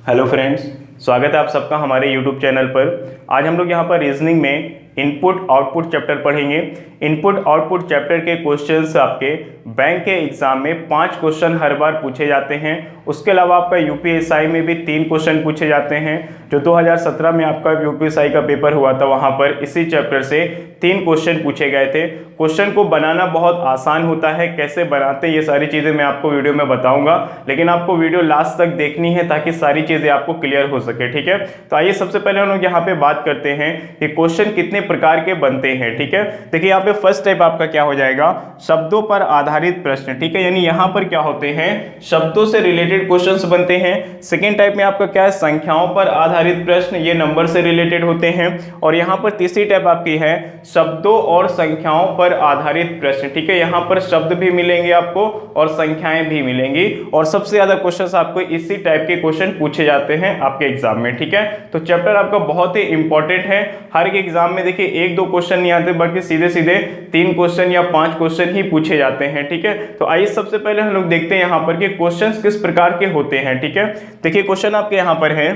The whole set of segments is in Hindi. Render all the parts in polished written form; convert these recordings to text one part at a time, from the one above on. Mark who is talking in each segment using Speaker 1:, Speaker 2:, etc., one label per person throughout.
Speaker 1: हेलो फ्रेंड्स, स्वागत है आप सबका हमारे यूट्यूब चैनल पर। आज हम लोग यहाँ पर रीजनिंग में इनपुट आउटपुट चैप्टर पढ़ेंगे। इनपुट आउटपुट चैप्टर के क्वेश्चंस आपके बैंक के एग्जाम में 5 क्वेश्चन हर बार पूछे जाते हैं। उसके अलावा आपका यूपीएसआई में भी 3 क्वेश्चन पूछे जाते हैं। जो 2017 में आपका यूपीएसआई का पेपर हुआ था वहाँ पर इसी चैप्टर से 3 क्वेश्चन पूछे गए थे। क्वेश्चन को बनाना बहुत आसान होता है, कैसे बनाते हैं ये सारी चीज़ें मैं आपको वीडियो में बताऊंगा, लेकिन आपको वीडियो लास्ट तक देखनी है ताकि सारी चीज़ें आपको क्लियर हो सके। ठीक है, तो आइए सबसे पहले हम लोग यहाँ पे बात करते हैं कि क्वेश्चन कितने प्रकार के बनते हैं। ठीक है, देखिए यहाँ पे फर्स्ट टाइप आपका क्या हो जाएगा, शब्दों पर आधारित प्रश्न। ठीक है, यानी यहाँ पर क्या होते हैं, शब्दों से रिलेटेड क्वेश्चंस बनते हैं। सेकेंड टाइप में आपका क्या है, संख्याओं पर आधारित प्रश्न, ये नंबर से रिलेटेड होते हैं। और यहाँ पर तीसरी टाइप आपकी है शब्दों और संख्याओं पर आधारित प्रश्न। ठीक है, यहाँ पर शब्द भी मिलेंगे आपको और संख्याएं भी मिलेंगी, और सबसे ज्यादा क्वेश्चंस आपको इसी टाइप के क्वेश्चन पूछे जाते हैं आपके एग्जाम में। ठीक है, तो चैप्टर आपका बहुत ही इंपॉर्टेंट है। हर एक एग्जाम में देखिए 1-2 क्वेश्चन नहीं आते, बल्कि सीधे सीधे 3 क्वेश्चन या 5 क्वेश्चन ही पूछे जाते हैं। ठीक है, तो आइए सबसे पहले हम लोग देखते हैं यहाँ पर कि क्वेश्चंस किस प्रकार के होते हैं। ठीक है, देखिए क्वेश्चन आपके यहाँ पर है,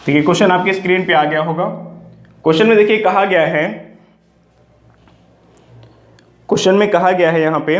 Speaker 1: देखिए क्वेश्चन आपके स्क्रीन पे आ गया होगा। क्वेश्चन में देखिए कहा गया है, क्वेश्चन में कहा गया है यहाँ पे,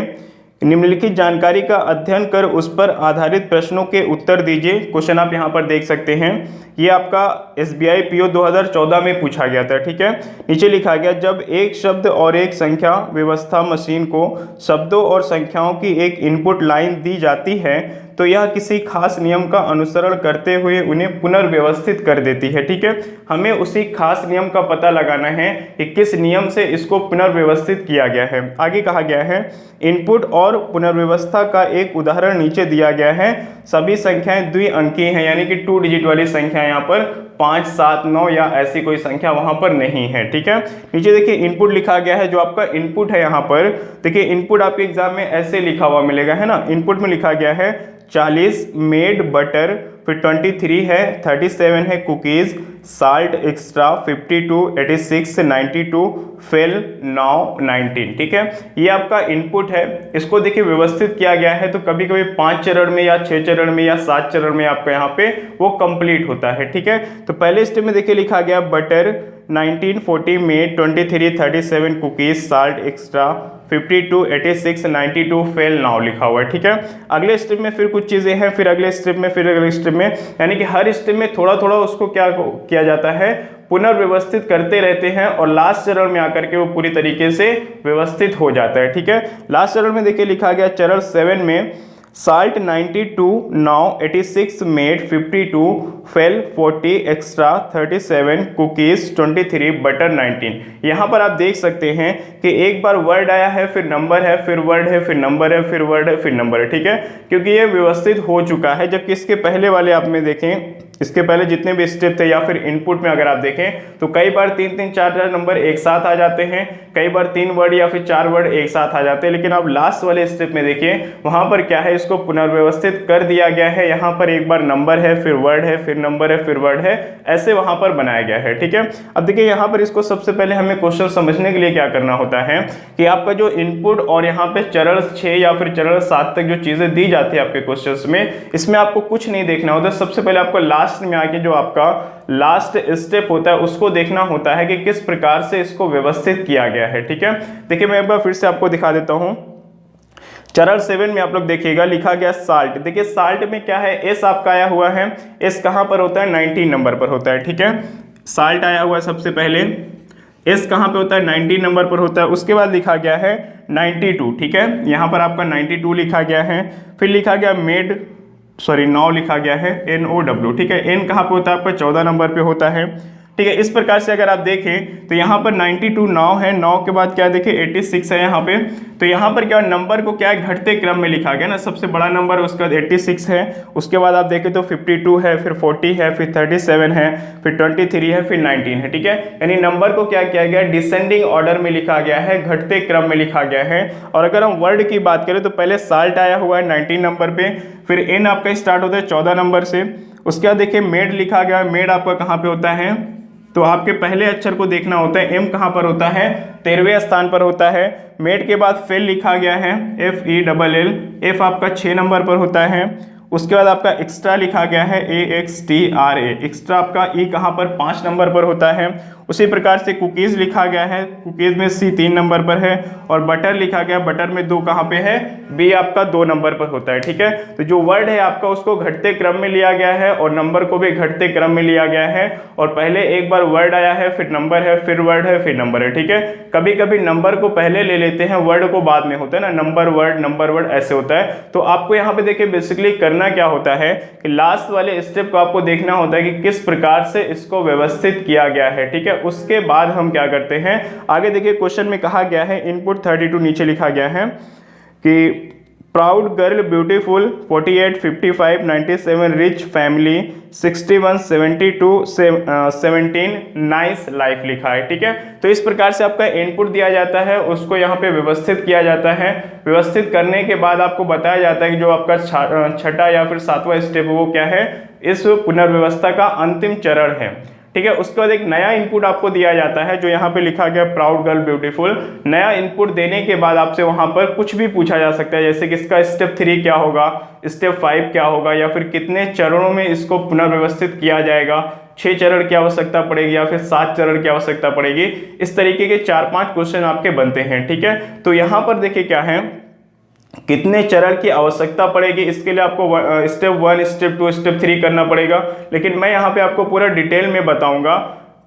Speaker 1: निम्नलिखित जानकारी का अध्ययन कर उस पर आधारित प्रश्नों के उत्तर दीजिए। क्वेश्चन आप यहाँ पर देख सकते हैं, ये आपका एसबीआई पीओ 2014 में पूछा गया था। ठीक है, नीचे लिखा गया, जब एक शब्द और एक संख्या व्यवस्था मशीन को शब्दों और संख्याओं की एक इनपुट लाइन दी जाती है तो यह किसी खास नियम का अनुसरण करते हुए उन्हें पुनर्व्यवस्थित कर देती है। ठीक है, हमें उसी खास नियम का पता लगाना है कि किस नियम से इसको पुनर्व्यवस्थित किया गया है। आगे कहा गया है, इनपुट और पुनर्व्यवस्था का एक उदाहरण नीचे दिया गया है। सभी संख्याएं द्विअंकीय हैं, यानी कि 2 डिजिट वाली संख्या यहाँ पर 5, 7, 9 या ऐसी कोई संख्या वहां पर नहीं है। ठीक है, नीचे देखिए इनपुट लिखा गया है। जो आपका इनपुट है यहाँ पर देखिए, इनपुट आपके एग्जाम में ऐसे लिखा हुआ मिलेगा, है ना। इनपुट में लिखा गया है 40 मेड बटर, फिर 23 है, 37 है cookies, salt extra 52, 86, 92, fail now 19। ठीक है, ये आपका इनपुट है। इसको देखिए व्यवस्थित किया गया है, तो कभी कभी 5 चरण में या 6 चरण में या 7 चरण में आपका यहाँ पे वो कंप्लीट होता है। ठीक है, तो पहले स्टेप में देखिए लिखा गया butter 19, 40 made, 23, 37 cookies, salt extra 52, 86, 92, fail now लिखा हुआ है। ठीक है, अगले स्टेप में फिर कुछ चीजें हैं, फिर अगले स्टेप में, फिर अगले स्टेप में, यानी कि हर स्टेप में थोड़ा थोड़ा उसको क्या किया जाता है, पुनर्व्यवस्थित करते रहते हैं, और लास्ट चरण में आकर के वो पूरी तरीके से व्यवस्थित हो जाता है। ठीक है, लास्ट चरण में देखिए लिखा गया चरण 7 में salt 92, now 86 made, 52 fail, 40 extra 37 cookies, 23 butter 19। यहाँ पर आप देख सकते हैं कि एक बार वर्ड आया है, फिर नंबर है, फिर वर्ड है, फिर नंबर है, फिर वर्ड है, फिर नंबर है। ठीक है, क्योंकि ये व्यवस्थित हो चुका है। जबकि इसके पहले वाले आप में देखें, इसके पहले जितने भी स्टेप थे या फिर इनपुट में अगर आप देखें तो कई बार 3-3, 4-4 नंबर एक साथ आ जाते हैं, कई बार 3 वर्ड या फिर 4 वर्ड एक साथ आ जाते हैं। लेकिन आप लास्ट वाले स्टेप में देखिए, वहां पर क्या है, इसको पुनर्व्यवस्थित कर दिया गया है। यहाँ पर एक बार नंबर है, फिर वर्ड है, फिर नंबर है, फिर वर्ड है, ऐसे वहां पर बनाया गया है। ठीक है, अब देखिए यहाँ पर इसको सबसे पहले हमें क्वेश्चन समझने के लिए क्या करना होता है कि आपका जो इनपुट और यहाँ पे चरण 6 या फिर चरण 7 तक जो चीजें दी जाती है आपके क्वेश्चन में, इसमें आपको कुछ नहीं देखना होता। सबसे पहले आपको लास्ट में आके जो आपका लास्ट स्टेप होता है उसको देखना होता है कि किस प्रकार से इसको व्यवस्थित किया गया है। ठीक है, देखिए मैं एक बार फिर से आपको दिखा देता हूं। चरण 7 में आप लोग देखिएगा लिखा गया साल्ट। देखिए साल्ट में क्या है, एस आपका आया हुआ है। एस कहां पर होता है, 19 नंबर पर होता है। ठीक है, साल्ट आया हुआ है सबसे पहले, एस कहां पे होता है, 19 नंबर पर होता है। उसके बाद लिखा गया है 92। ठीक है, यहां पर आपका 92 लिखा गया है। फिर लिखा गया मेड, सॉरी 9 लिखा गया है, NOW। ठीक है, एन कहाँ पे होता है आपका, 14 नंबर पे होता है। ठीक है, इस प्रकार से अगर आप देखें तो यहाँ पर 92 9 है, 9 के बाद क्या देखें 86 है यहाँ पे। तो यहाँ पर क्या नंबर को क्या घटते क्रम में लिखा गया ना, सबसे बड़ा नंबर उसके बाद 86 है, उसके बाद आप देखें तो 52 है, फिर 40 है, फिर 37 है, फिर 23 है, फिर 19 है। ठीक है, यानी नंबर को क्या किया गया, डिसेंडिंग ऑर्डर में लिखा गया है, घटते क्रम में लिखा गया है। और अगर हम वर्ड की बात करें तो पहले साल्ट आया हुआ है 19 नंबर पे, फिर एन आपका स्टार्ट होता है 14 नंबर से। उसके बाद देखिए मेड लिखा गया, मेड आपका कहाँ पे होता है तो आपके पहले अक्षर को देखना होता है। एम कहाँ पर होता है? 13वें स्थान पर होता है। मेड के बाद फेल लिखा गया है, FELL, एफ आपका 6 नंबर पर होता है। उसके बाद आपका एक्स्ट्रा लिखा गया है, AXTRA, एक्स्ट्रा आपका ई कहाँ पर? 5 नंबर पर होता है। उसी प्रकार से कुकीज़ लिखा गया है, कुकीज़ में C 3 नंबर पर है। और बटर लिखा गया, बटर में 2 कहाँ पे है? B आपका 2 नंबर पर होता है। ठीक है, तो जो वर्ड है आपका उसको घटते क्रम में लिया गया है और नंबर को भी घटते क्रम में लिया गया है। और पहले एक बार वर्ड आया है, फिर नंबर है, फिर वर्ड है, फिर नंबर है। ठीक है, कभी कभी नंबर को पहले ले लेते हैं, वर्ड को बाद में होता है ना, नंबर वर्ड ऐसे होता है। तो आपको यहाँ पे देखिए बेसिकली करना क्या होता है कि लास्ट वाले स्टेप को आपको देखना होता है कि किस प्रकार से इसको व्यवस्थित किया गया है। ठीक है, उसके बाद हम क्या करते हैं आगे। देखिए क्वेश्चन में कहा गया है इनपुट 32 नीचे लिखा गया है कि proud girl beautiful 48 55 97 rich family 61 72 17 nice life लिखा है। ठीक है, तो इस प्रकार से आपका इनपुट दिया जाता है, उसको यहाँ पे व्यवस्थित किया जाता है। व्यवस्थित करने के बाद आपको बताया जाता है कि जो आपका छठा या फिर 7वां स्टेप वो क्या है, इस पुनर्व्यवस्था का अंतिम चरण है। ठीक है, उसके बाद एक नया इनपुट आपको दिया जाता है जो यहाँ पे लिखा गया प्राउड गर्ल ब्यूटीफुल। नया इनपुट देने के बाद आपसे वहां पर कुछ भी पूछा जा सकता है, जैसे कि इसका स्टेप 3 क्या होगा, स्टेप 5 क्या होगा, या फिर कितने चरणों में इसको पुनर्व्यवस्थित किया जाएगा, 6 चरण की आवश्यकता पड़ेगी या फिर 7 चरण की आवश्यकता पड़ेगी। इस तरीके के 4-5 क्वेश्चन आपके बनते हैं। ठीक है, तो यहाँ पर देखिए क्या है, कितने चरण की आवश्यकता पड़ेगी, इसके लिए आपको स्टेप 1 स्टेप 2 स्टेप 3 करना पड़ेगा। लेकिन मैं यहाँ पे आपको पूरा डिटेल में बताऊंगा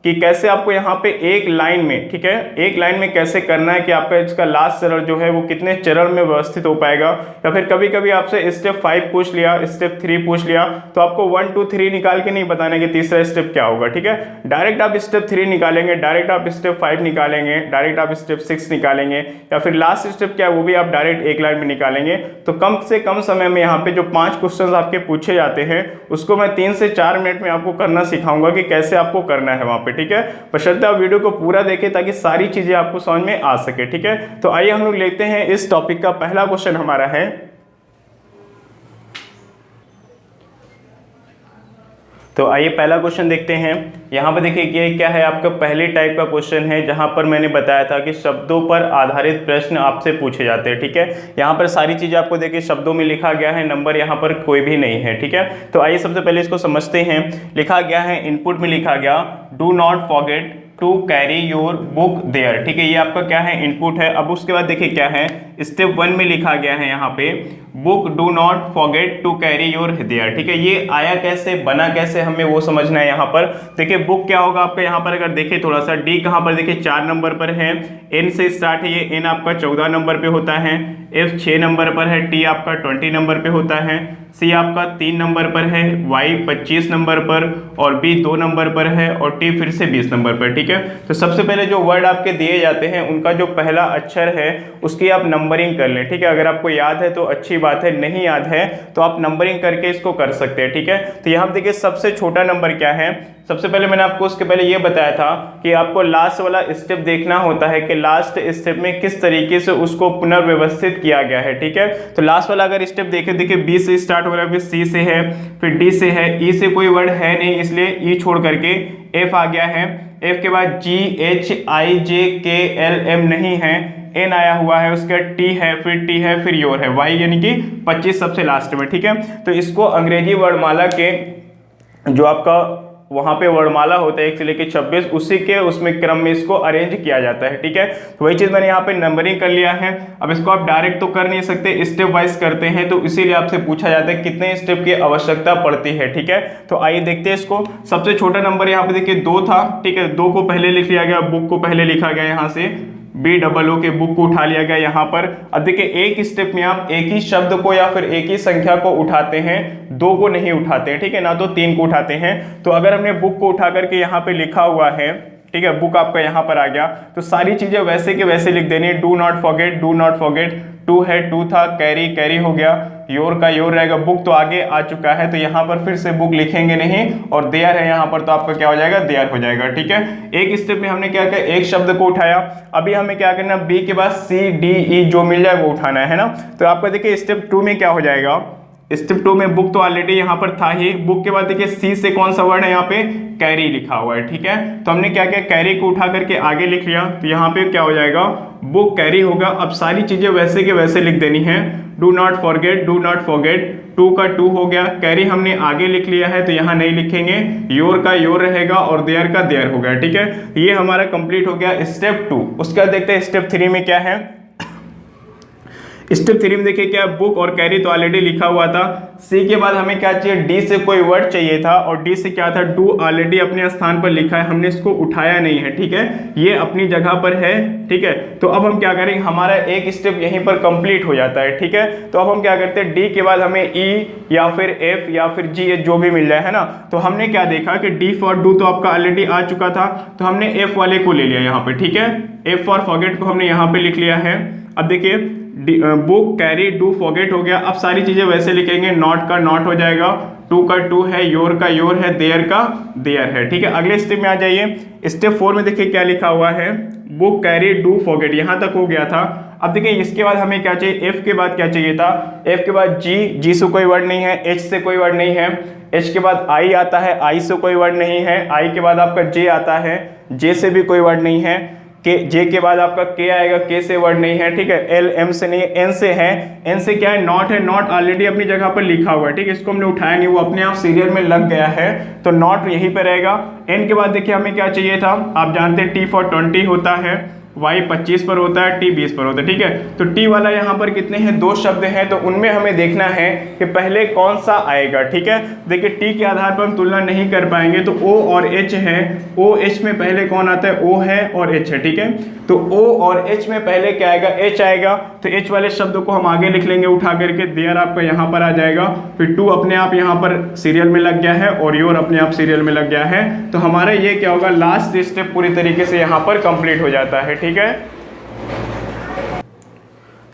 Speaker 1: कि कैसे आपको यहाँ पे एक लाइन में, ठीक है, एक लाइन में कैसे करना है कि आपका इसका लास्ट चरण जो है वो कितने चरण में व्यवस्थित हो पाएगा। या फिर कभी कभी आपसे स्टेप 5 पूछ लिया, स्टेप 3 पूछ लिया, तो आपको 1 2 3 निकाल के नहीं बताना कि तीसरा स्टेप क्या होगा। ठीक है, डायरेक्ट आप स्टेप 3 निकालेंगे, डायरेक्ट आप स्टेप 5 निकालेंगे, डायरेक्ट आप स्टेप 6 निकालेंगे, या फिर लास्ट स्टेप क्या है वो भी आप डायरेक्ट एक लाइन में निकालेंगे। तो कम से कम समय में यहाँ पे जो 5 क्वेश्चन आपके पूछे जाते हैं उसको मैं 3 से 4 मिनट में आपको करना सिखाऊंगा कि कैसे आपको करना है वहां पे। ठीक है, बशर्ते आप वीडियो को पूरा देखें ताकि सारी चीजें आपको समझ में आ सके। ठीक है, तो आइए हम लोग लेते हैं इस टॉपिक का पहला क्वेश्चन हमारा है, तो आइए पहला क्वेश्चन देखते हैं। यहाँ पर देखिए ये क्या है, आपका पहले टाइप का क्वेश्चन है जहाँ पर मैंने बताया था कि शब्दों पर आधारित प्रश्न आपसे पूछे जाते हैं। ठीक है, यहाँ पर सारी चीजें आपको देखिए शब्दों में लिखा गया है, नंबर यहाँ पर कोई भी नहीं है। ठीक है, तो आइए सबसे पहले इसको समझते हैं। लिखा गया है, इनपुट में लिखा गया do not forget to carry your book there. ठीक है, ये आपका क्या है, इनपुट है। अब उसके बाद देखिए क्या है, स्टेप 1 में लिखा गया है यहाँ पे book do not forget to carry your there. ठीक है, ये आया कैसे, बना कैसे, हमें वो समझना है। यहाँ पर देखिए बुक क्या होगा आपका, यहाँ पर अगर देखें थोड़ा सा, डी कहाँ पर देखिए 4 नंबर पर है, एन से स्टार्ट है, ये एन आपका 14 नंबर पे होता है, एफ 6 नंबर पर है, टी आपका 20 नंबर पे होता है, सी आपका 3 नंबर पर है, वाई 25 नंबर पर, और बी 2 नंबर पर है, और टी फिर से 20 नंबर पर। ठीक है, तो सबसे पहले जो वर्ड आपके दिए जाते हैं उनका जो पहला अक्षर है उसकी आप नंबरिंग कर लें। ठीक है, अगर आपको याद है तो अच्छी बात है, नहीं याद है तो आप नंबरिंग करके इसको कर सकते हैं। ठीक है, तो यहाँ देखिए सबसे छोटा नंबर क्या है, सबसे पहले मैंने आपको उसके पहले ये बताया था कि आपको लास्ट वाला स्टेप देखना होता है कि लास्ट स्टेप में किस तरीके से उसको पुनर्व्यवस्थित किया गया है। ठीक है, तो लास्ट वाला अगर स्टेप देखें, देखिए बी से स्टार्ट हो रहा है, फिर सी से है, फिर डी से है, ई से कोई वर्ड है नहीं इसलिए ई छोड़ करके एफ आ गया है, एफ के बाद जी एच आई जे के एल एम नहीं है, एन आया हुआ है, उसके बाद टी है, फिर टी है, फिर योर है, वाई यानी कि 25 सबसे लास्ट में। ठीक है, तो इसको अंग्रेजी वर्णमाला के जो आपका वहां पे वर्णमाला होता है 1 से लेकर 26, उसी के उसमें क्रम में इसको अरेंज किया जाता है। ठीक है, तो वही चीज मैंने यहाँ पे नंबरिंग कर लिया है। अब इसको आप डायरेक्ट तो कर नहीं सकते, स्टेप वाइज करते हैं, तो इसीलिए आपसे पूछा जाता है कितने स्टेप की आवश्यकता पड़ती है। ठीक है, तो आइए देखते हैं इसको। सबसे छोटा नंबर यहाँ पे देखिए 2 था। ठीक है, 2 को पहले लिख लिया गया, बुक को पहले लिखा गया, यहाँ से BOO के बुक को उठा लिया गया यहाँ पर। अब देखिए एक स्टेप में आप एक ही शब्द को या फिर एक ही संख्या को उठाते हैं, 2 को नहीं उठाते हैं। ठीक है ना, तो 3 को उठाते हैं। तो अगर हमने बुक को उठा करके यहाँ पे लिखा हुआ है, ठीक है, बुक आपका यहाँ पर आ गया, तो सारी चीजें वैसे के वैसे लिख देनी। Do not forget, do not forget, to है, टू था, कैरी, कैरी हो गया, योर का योर रहेगा, बुक तो आगे आ चुका है तो यहाँ पर फिर से बुक लिखेंगे नहीं, और देयर है यहाँ पर तो आपका क्या हो जाएगा, देयर हो जाएगा। ठीक है, एक स्टेप में हमने क्या किया, एक शब्द को उठाया। अभी हमें क्या करना, बी के बाद सी डी ई जो मिल जाए वो उठाना है ना। तो आपका देखिए स्टेप 2 में क्या हो जाएगा, स्टेप 2 में बुक तो ऑलरेडी यहाँ पर था ही। बुक के बाद देखिए सी से कौन सा वर्ड है यहाँ पे, कैरी लिखा हुआ है, ठीक है। तो हमने क्या किया, कैरी को उठा करके आगे लिख लिया, तो यहाँ पे क्या हो जाएगा, बुक कैरी होगा। अब सारी चीजें वैसे के वैसे लिख देनी है, do not forget, do not forget, to का टू हो गया, कैरी हमने आगे लिख लिया है तो यहाँ नहीं लिखेंगे, योर का योर रहेगा और देयर का देयर हो गया, ठीक है। ये हमारा कंप्लीट हो गया स्टेप 2। उसके बाद देखते हैं स्टेप 3 में क्या है। स्टेप 3 में देखिए क्या, बुक और कैरी तो ऑलरेडी लिखा हुआ था। सी के बाद हमें क्या चाहिए, डी से कोई वर्ड चाहिए था, और डी से क्या था, डू ऑलरेडी अपने स्थान पर लिखा है, हमने इसको उठाया नहीं है, ठीक है, ये अपनी जगह पर है, ठीक है। तो अब हम क्या करेंगे, हमारा एक स्टेप यहीं पर कंप्लीट हो जाता है, ठीक है। तो अब हम क्या करते हैं, डी के बाद हमें ई या फिर एफ या फिर जी जो भी मिल जाए, है ना। तो हमने क्या देखा कि डी फॉर डू तो आपका ऑलरेडी आ चुका था, तो हमने एफ वाले को ले लिया यहाँ पे, ठीक है। एफ फॉर फॉरगेट को हमने यहाँ पे लिख लिया है। अब देखिए बुक कैरी डू फॉरगेट हो गया। अब सारी चीजें वैसे लिखेंगे, नॉट का नॉट हो जाएगा, टू का टू है, योर का योर है, देयर का देयर है, ठीक है। अगले स्टेप में आ जाइए। स्टेप 4 में देखिए क्या लिखा हुआ है, बुक कैरी डू फॉरगेट, यहां तक हो गया था। अब देखिए इसके बाद हमें क्या चाहिए, एफ के बाद क्या चाहिए था, एफ के बाद जी, जी से कोई वर्ड नहीं है, एच से कोई वर्ड नहीं है, एच के बाद आई आता है, आई से कोई वर्ड नहीं है, आई के बाद आपका जे आता है, जे से भी कोई वर्ड नहीं है, के जे के बाद आपका के आएगा, के से वर्ड नहीं है, ठीक है। एल एम से नहीं है, एन से है, एन से क्या है, नॉट है, नॉट ऑलरेडी अपनी जगह पर लिखा हुआ है, ठीक है, इसको हमने उठाया नहीं, वो अपने आप सीरियल में लग गया है, तो नॉट यहीं पे रहेगा। एन के बाद देखिए हमें क्या चाहिए था, आप जानते हैं टी फॉर 20 होता है, y 25 पर होता है, t 20 पर होता है, ठीक है। तो t वाला यहाँ पर कितने हैं, 2 शब्द हैं, तो उनमें हमें देखना है कि पहले कौन सा आएगा, ठीक है। देखिए t के आधार पर हम तुलना नहीं कर पाएंगे, तो o और h है, o h में पहले कौन आता है, o है और h है, ठीक है। तो o और h में पहले क्या आएगा, h आएगा, तो h वाले शब्द को हम आगे लिख लेंगे उठा करके, देयर आपका यहाँ पर आ जाएगा, फिर टू अपने आप यहाँ पर सीरियल में लग गया है और योर अपने आप सीरियल में लग गया है। तो हमारा ये क्या होगा, लास्ट स्टेप पूरी तरीके से यहाँ पर कंप्लीट हो जाता है, ठीक है।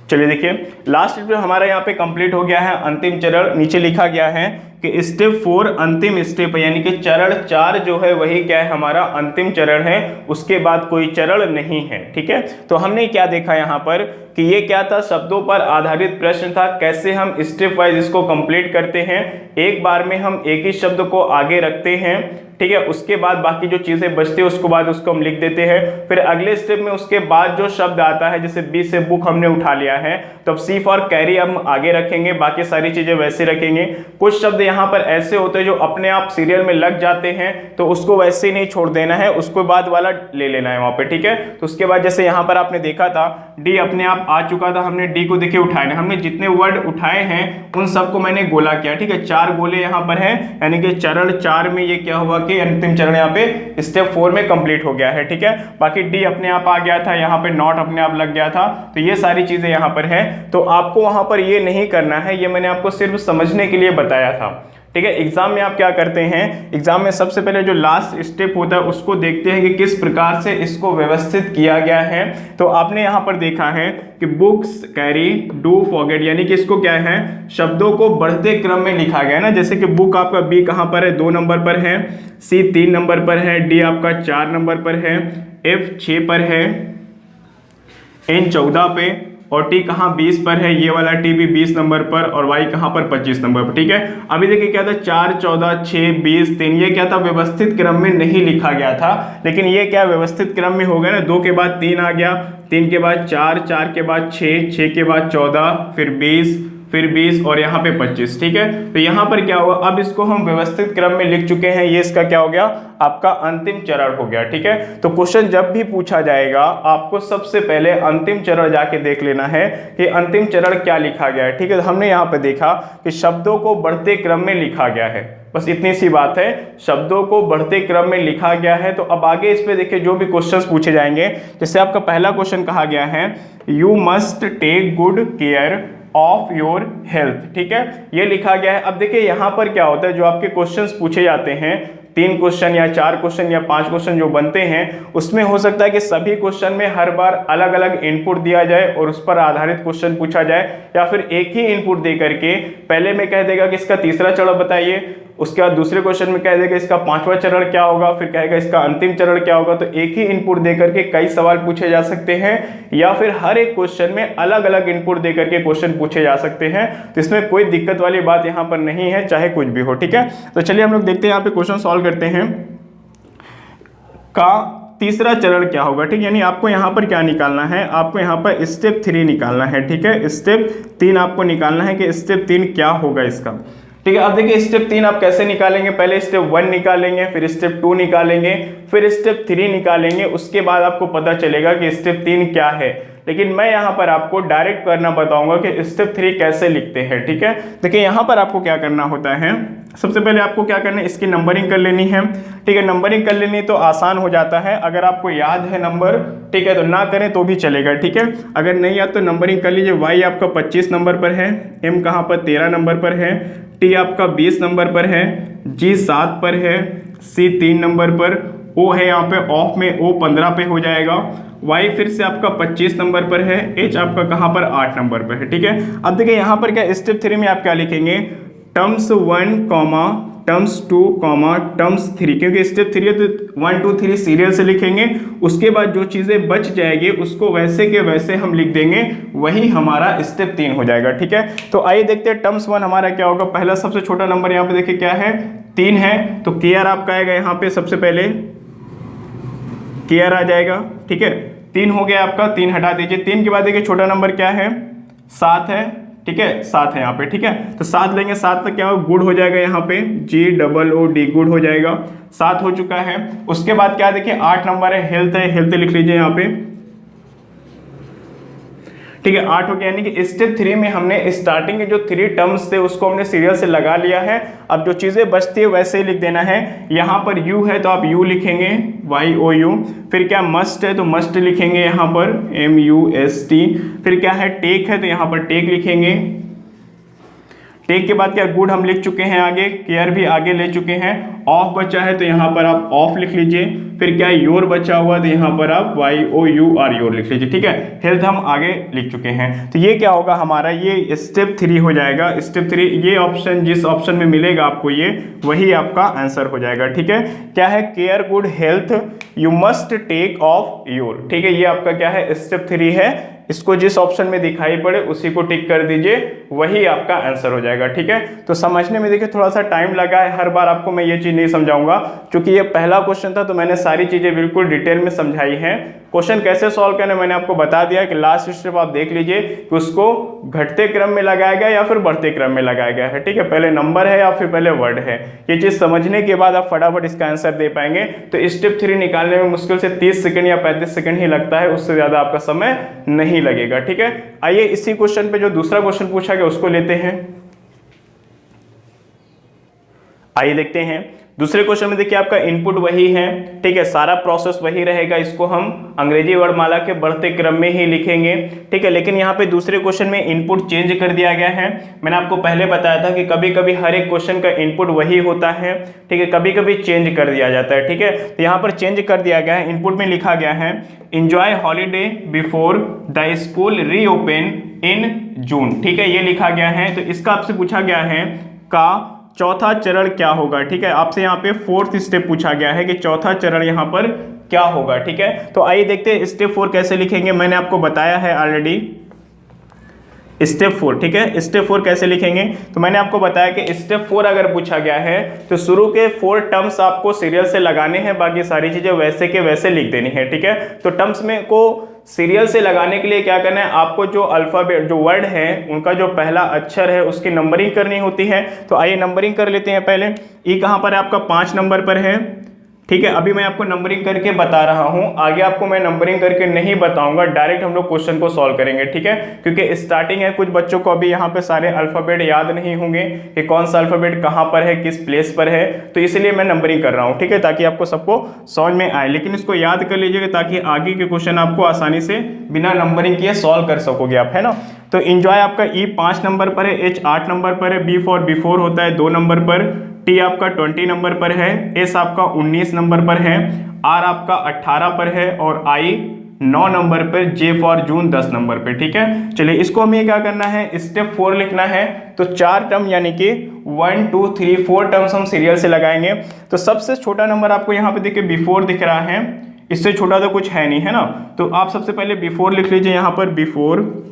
Speaker 1: चलिए देखिए लास्ट स्टेप हमारा यहाँ पे कंप्लीट हो गया है, अंतिम चरण नीचे लिखा गया है कि स्टेप 4 अंतिम स्टेप है, यानी कि चरण 4 जो है वही क्या है, हमारा अंतिम चरण है, उसके बाद कोई चरण नहीं है, ठीक है। तो हमने क्या देखा यहाँ पर कि ये क्या था, शब्दों पर आधारित प्रश्न था, कैसे हम स्टेप वाइज इसको कंप्लीट करते हैं, एक बार में हम एक ही शब्द को आगे रखते हैं, ठीक है, उसके बाद बाकी जो चीजें बचती है उसको बाद उसको हम लिख देते हैं, फिर अगले स्टेप में उसके बाद जो शब्द आता है, जैसे बी से बुक हमने उठा लिया है, तो अब सी फॉर कैरी हम आगे रखेंगे, बाकी सारी चीजें वैसे रखेंगे। कुछ शब्द यहाँ पर ऐसे होते हैं जो अपने आप सीरियल में लग जाते हैं, तो उसको वैसे ही नहीं छोड़ देना है, उसको बाद वाला ले लेना है वहां पे, ठीक है। तो उसके बाद जैसे यहाँ पर आपने देखा था डी अपने आप आ चुका था, हमने डी को देखिए उठाए, हमने जितने वर्ड उठाए हैं उन सबको मैंने गोला किया, ठीक है, 4 गोले यहाँ पर हैं, यानी कि चरण 4 में ये क्या हुआ कि अंतिम चरण यहाँ पे स्टेप 4 में कंप्लीट हो गया है, ठीक है। बाकी डी अपने आप आ गया था, यहाँ पे नॉट अपने आप लग गया था, तो ये सारी चीजें यहाँ पर है। तो आपको वहां पर ये नहीं करना है, ये मैंने आपको सिर्फ समझने के लिए बताया था, ठीक है। एग्जाम में आप क्या करते हैं, एग्जाम में सबसे पहले जो लास्ट स्टेप होता है उसको देखते हैं कि किस प्रकार से इसको व्यवस्थित किया गया है। तो आपने यहाँ पर देखा है कि बुक्स कैरी डू फॉरगेट, यानी कि इसको क्या है, शब्दों को बढ़ते क्रम में लिखा गया है ना, जैसे कि बुक आपका बी कहाँ पर है, 2 नंबर पर है, सी 3 नंबर पर है, डी आपका 4 नंबर पर है, एफ 6 पर है, एन 14 पे, और टी कहाँ 20 पर है, ये वाला टी भी 20 नंबर पर, और वाई कहाँ पर 25 नंबर पर, ठीक है। अभी देखिए क्या था, 4 14 6 20 3, ये क्या था, व्यवस्थित क्रम में नहीं लिखा गया था, लेकिन ये क्या व्यवस्थित क्रम में हो गया ना, 2 के बाद 3 आ गया, 3 के बाद 4, 4 के बाद 6, 6 के बाद 14, फिर 20, फिर 20 और यहाँ पे 25, ठीक है। तो यहाँ पर क्या हुआ, अब इसको हम व्यवस्थित क्रम में लिख चुके हैं, ये इसका क्या हो गया, आपका अंतिम चरण हो गया, ठीक है। तो क्वेश्चन जब भी पूछा जाएगा आपको सबसे पहले अंतिम चरण जाके देख लेना है कि अंतिम चरण क्या लिखा गया है, ठीक है। हमने यहाँ पे देखा कि शब्दों को बढ़ते क्रम में लिखा गया है, बस इतनी सी बात है, शब्दों को बढ़ते क्रम में लिखा गया है। तो अब आगे इस पे देखिए जो भी क्वेश्चंस पूछे जाएंगे, जैसे आपका पहला क्वेश्चन कहा गया है, you must take good care of your health, ठीक है, ये लिखा गया है। अब देखिए यहाँ पर क्या होता है, जो आपके क्वेश्चंस पूछे जाते हैं 3 क्वेश्चन या 4 क्वेश्चन या 5 क्वेश्चन जो बनते हैं उसमें हो सकता है कि सभी क्वेश्चन में हर बार अलग अलग इनपुट दिया जाए और उस पर आधारित क्वेश्चन पूछा जाए, या फिर एक ही इनपुट दे करके पहले में कह देगा कि इसका तीसरा चरण बताइए, उसके बाद दूसरे क्वेश्चन में कह देगा इसका 5वां चरण क्या होगा, फिर कहेगा इसका अंतिम चरण क्या होगा। तो एक ही इनपुट देकर के कई सवाल पूछे जा सकते हैं, या फिर हर एक क्वेश्चन में अलग अलग इनपुट देकर के क्वेश्चन पूछे जा सकते हैं। तो इसमें कोई दिक्कत वाली बात यहाँ पर नहीं है, चाहे कुछ भी हो, ठीक है। तो चलिए हम लोग देखते हैं, यहाँ पे क्वेश्चन सॉल्व करते हैं। का तीसरा चरण क्या होगा, ठीक है, यानी आपको यहाँ पर क्या निकालना है, आपको यहाँ पर स्टेप 3 निकालना है, ठीक है। स्टेप 3 आपको निकालना है कि स्टेप 3 क्या होगा इसका, ठीक है। अब देखिए स्टेप 3 आप कैसे निकालेंगे, पहले स्टेप 1 निकालेंगे, फिर स्टेप 2 निकालेंगे, फिर स्टेप 3 निकालेंगे, उसके बाद आपको पता चलेगा कि स्टेप 3 क्या है। लेकिन मैं यहाँ पर आपको डायरेक्ट करना बताऊंगा कि स्टेप 3 कैसे लिखते हैं, ठीक है। देखिए यहाँ पर आपको क्या करना होता है, सबसे पहले आपको क्या करना है, इसकी नंबरिंग कर लेनी है, ठीक है। नंबरिंग कर लेनी तो आसान हो जाता है, अगर आपको याद है नंबर, ठीक है, तो ना करें तो भी चलेगा, ठीक है। अगर नहीं याद तो नंबरिंग कर लीजिए। वाई आपका 25 नंबर पर है, एम कहाँ पर 13 नंबर पर है, टी आपका 20 नंबर पर है, जी 7 पर है, सी 3 नंबर पर, ओ है यहाँ पे ऑफ में, ओ 15 पे हो जाएगा, वाई फिर से आपका 25 नंबर पर है, एच आपका कहाँ पर 8 नंबर पर है, ठीक है। अब देखिए यहाँ पर क्या स्टेप 3 में आप क्या लिखेंगे, terms 1 comma terms 2 comma terms 3, क्योंकि स्टेप 3 है तो 1 2 3 सीरियल से लिखेंगे। उसके बाद जो चीज़ें बच जाएगी उसको वैसे के वैसे हम लिख देंगे, वही हमारा स्टेप 3 हो जाएगा, ठीक है। तो आइए देखते हैं टर्म्स 1 हमारा क्या होगा। पहला सबसे छोटा नंबर यहाँ पे देखिए क्या है, 3 है, तो केयर आपका आएगा यहाँ पे, सबसे पहले केयर आ जाएगा, ठीक है। 3 हो गया आपका, 3 हटा दीजिए। 3 के बाद देखिए छोटा नंबर क्या है, 7 है, ठीक है, 7 है यहाँ पे, ठीक है। तो 7 लेंगे, 7 तक क्या हो, गुड हो जाएगा यहाँ पे, GOOD गुड हो जाएगा, 7 हो चुका है। उसके बाद क्या देखिए 8 नंबर है, हेल्थ है, हेल्थ लिख लीजिए यहाँ पे, ठीक है, 8 हो गया। यानी कि स्टेप 3 में हमने स्टार्टिंग के जो 3 टर्म्स थे उसको हमने सीरियल से लगा लिया है। अब जो चीजें बचती है वैसे ही लिख देना है। यहाँ पर यू है तो आप यू लिखेंगे, YOU। फिर क्या मस्ट है तो मस्ट लिखेंगे यहाँ पर, MUST। फिर क्या है टेक है तो यहाँ पर टेक लिखेंगे। टेक के बाद क्या गुड हम लिख चुके हैं, आगे केयर भी आगे ले चुके हैं। ऑफ बचा है तो यहाँ पर आप ऑफ लिख लीजिए। फिर क्या योर बचा हुआ तो यहाँ पर आप YOUR योर लिख लीजिए, ठीक है। हेल्थ हम आगे लिख चुके हैं। तो ये क्या होगा हमारा, ये स्टेप 3 हो जाएगा। स्टेप 3 ये ऑप्शन जिस ऑप्शन में मिलेगा आपको ये वही आपका आंसर हो जाएगा, ठीक है। क्या है, care good health you must take of your, ठीक है। ये आपका क्या है, स्टेप 3 है। इसको जिस ऑप्शन में दिखाई पड़े उसी को टिक कर दीजिए, वही आपका आंसर हो जाएगा, ठीक है। तो समझने में देखिए थोड़ा सा टाइम लगा है, हर बार आपको मैं ये चीज़ नहीं समझाऊंगा, क्योंकि ये पहला क्वेश्चन था तो मैंने सारी चीज़ें बिल्कुल डिटेल में समझाई हैं। क्वेश्चन कैसे सॉल्व करना मैंने आपको बता दिया कि लास्ट स्टेप आप देख लीजिए कि उसको घटते क्रम में लगाया गया या फिर बढ़ते क्रम में लगाया गया है, ठीक है। पहले नंबर है या फिर पहले वर्ड है, ये चीज़ समझने के बाद आप फटाफट इसका आंसर दे पाएंगे। तो स्टेप 3 निकालने में मुश्किल से 30 सेकंड या 35 सेकंड ही लगता है, उससे ज़्यादा आपका समय नहीं लगेगा, ठीक है। आइए इसी क्वेश्चन पे जो दूसरा क्वेश्चन पूछा गया उसको लेते हैं। आइए देखते हैं दूसरे क्वेश्चन में। देखिए आपका इनपुट वही है, ठीक है, सारा प्रोसेस वही रहेगा। इसको हम अंग्रेजी वर्णमाला के बढ़ते क्रम में ही लिखेंगे, ठीक है। लेकिन यहाँ पे दूसरे क्वेश्चन में इनपुट चेंज कर दिया गया है। मैंने आपको पहले बताया था कि कभी कभी हर एक क्वेश्चन का इनपुट वही होता है, ठीक है, कभी कभी चेंज कर दिया जाता है, ठीक है। तो यहाँ पर चेंज कर दिया गया है। इनपुट में लिखा गया है enjoy holiday before the school reopen in June, ठीक है, ये लिखा गया है। तो इसका आपसे पूछा गया है का चौथा चरण क्या होगा, ठीक है। आपसे यहाँ पे 4th स्टेप पूछा गया है कि चौथा चरण यहाँ पर क्या होगा, ठीक है। तो आइए देखते हैं स्टेप 4 कैसे लिखेंगे। मैंने आपको बताया है ऑलरेडी स्टेप 4, ठीक है। स्टेप 4 कैसे लिखेंगे तो मैंने आपको बताया कि स्टेप 4 अगर पूछा गया है तो शुरू के 4 टर्म्स आपको सीरियल से लगाने हैं, बाकी सारी चीजें वैसे के वैसे लिख देनी है, ठीक है। तो टर्म्स में को सीरियल से लगाने के लिए क्या करना है, आपको जो अल्फाबेट जो वर्ड है उनका जो पहला अक्षर है उसकी नंबरिंग करनी होती है। तो आइए नंबरिंग कर लेते हैं। पहले ई कहाँ पर है, आपका 5 नंबर पर है, ठीक है। अभी मैं आपको नंबरिंग करके बता रहा हूं, आगे आपको मैं नंबरिंग करके नहीं बताऊंगा, डायरेक्ट हम लोग क्वेश्चन को सॉल्व करेंगे, ठीक है। क्योंकि स्टार्टिंग है, कुछ बच्चों को अभी यहाँ पे सारे अल्फाबेट याद नहीं होंगे कि कौन सा अल्फाबेट कहाँ पर है, किस प्लेस पर है, तो इसलिए मैं नंबरिंग कर रहा हूँ, ठीक है, ताकि आपको सबको समझ में आए। लेकिन इसको याद कर लीजिएगा ताकि आगे के क्वेश्चन आपको आसानी से बिना नंबरिंग किए सॉल्व कर सकोगे आप, है ना। तो एंजॉय आपका ई 5 नंबर पर है, एच 8 नंबर पर है, बी फॉर बिफोर होता है 2 नंबर पर, T आपका 20 नंबर पर है, S आपका 19 नंबर पर है, R आपका 18 पर है और I 9 नंबर पर, J फॉर जून 10 नंबर पे। ठीक है, चलिए इसको हमें क्या करना है, स्टेप 4 लिखना है। तो 4 टर्म यानी कि 1 2 3 4 टर्म्स हम सीरियल से लगाएंगे। तो सबसे छोटा नंबर आपको यहाँ पे देखिए बिफोर दिख रहा है, इससे छोटा तो कुछ है नहीं, है ना। तो आप सबसे पहले बिफोर लिख लीजिए यहाँ पर, बिफोर